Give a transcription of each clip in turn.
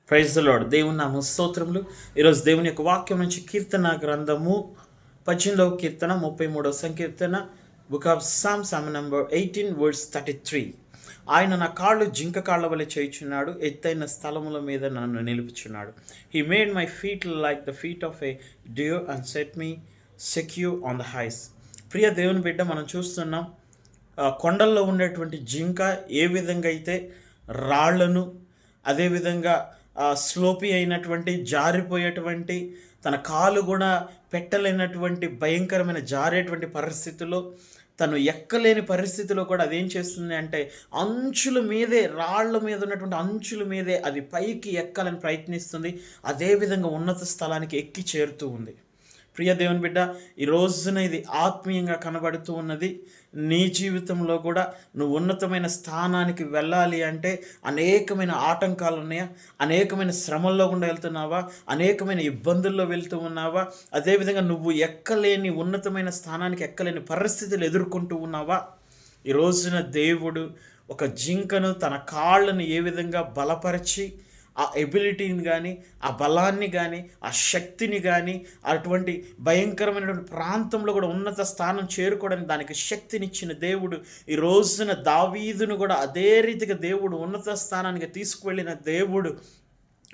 Praise the lord. దేవుని నామ స్తోత్రములు. ఈరోజు దేవుని యొక్క వాక్యం నుంచి కీర్తన గ్రంథము 18వ కీర్తన 33వ సంకీర్తన, book of Psalms number 18 verse 33. ఆయన నా కాళ్ళు జింక కాళ్ళ వలె చేయుచున్నాడు, ఎత్తైన స్థలముల మీద నన్ను నిలుపుచున్నాడు. He made my feet like the feet of a deer and set me secure on the heights. ప్రియ దేవుని బిడ్డ, మనం చూస్తున్నాం కొండల్లో ఉండేటువంటి జింక ఏ విధంగా అయితే రాళ్లను, అదేవిధంగా స్లోపీ అయినటువంటి జారిపోయేటువంటి తన కాలు కూడా పెట్టలేనటువంటి భయంకరమైన జారేటువంటి పరిస్థితుల్లో, తను ఎక్కలేని పరిస్థితిలో కూడా అదేం చేస్తుంది అంటే అంచుల మీదే, రాళ్ల మీద ఉన్నటువంటి అంచుల మీదే అది పైకి ఎక్కాలని ప్రయత్నిస్తుంది. అదేవిధంగా ఉన్నత స్థలానికి ఎక్కి చేరుతూ ఉంది. ప్రియ దేవుని బిడ్డ, ఈ రోజున ఇది ఆత్మీయంగా కనబడుతూ ఉన్నది. నీ జీవితంలో కూడా నువ్వు ఉన్నతమైన స్థానానికి వెళ్ళాలి అంటే అనేకమైన ఆటంకాలు ఉన్నాయా? అనేకమైన శ్రమల్లో గుండా వెళ్తున్నావా? అనేకమైన ఇబ్బందుల్లో వెళ్తూ ఉన్నావా? అదేవిధంగా నువ్వు ఎక్కలేని ఉన్నతమైన స్థానానికి ఎక్కలేని పరిస్థితులు ఎదుర్కొంటూ ఉన్నావా? ఈ రోజున దేవుడు ఒక జింకను తన కాళ్ళను ఏ విధంగా బలపరిచి ఆ ఎబిలిటీని కానీ, ఆ బలాన్ని కానీ, ఆ శక్తిని కానీ, అటువంటి భయంకరమైనటువంటి ప్రాంతంలో కూడా ఉన్నత స్థానం చేరుకోవడానికి దానికి శక్తినిచ్చిన దేవుడు, ఈ రోజున దావీదును కూడా అదే రీతిగా దేవుడు ఉన్నత స్థానానికి తీసుకువెళ్ళిన దేవుడు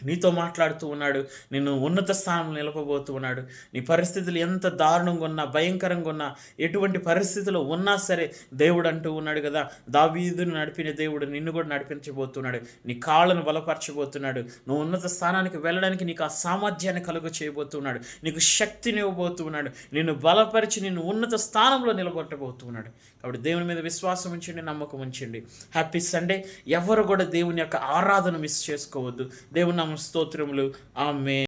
నీతో మాట్లాడుతూ ఉన్నాడు. నిన్ను ఉన్నత స్థానంలో నిలపబోతూ ఉన్నాడు. నీ పరిస్థితులు ఎంత దారుణంగా ఉన్నా, భయంకరంగా ఉన్నా, ఎటువంటి పరిస్థితుల్లో ఉన్నా సరే దేవుడు అంటూ ఉన్నాడు కదా, దావీదును నడిపిన దేవుడు నిన్ను కూడా నడిపించబోతున్నాడు. నీ కాళ్ళను బలపరచబోతున్నాడు. నువ్వు ఉన్నత స్థానానికి వెళ్ళడానికి నీకు ఆ సామర్థ్యాన్ని కలుగ చేయబోతున్నాడు. నీకు శక్తిని ఇవ్వబోతున్నాడు. నిన్ను బలపరిచి నిన్ను ఉన్నత స్థానంలో నిలబెట్టబోతున్నాడు. కాబట్టి దేవుని మీద విశ్వాసం ఉంచండి, నమ్మకం ఉంచండి. Happy Sunday. ఎవరు కూడా దేవుని యొక్క ఆరాధన మిస్ చేసుకోవద్దు. దేవుని నామ స్తోత్రములు. ఆమేన్.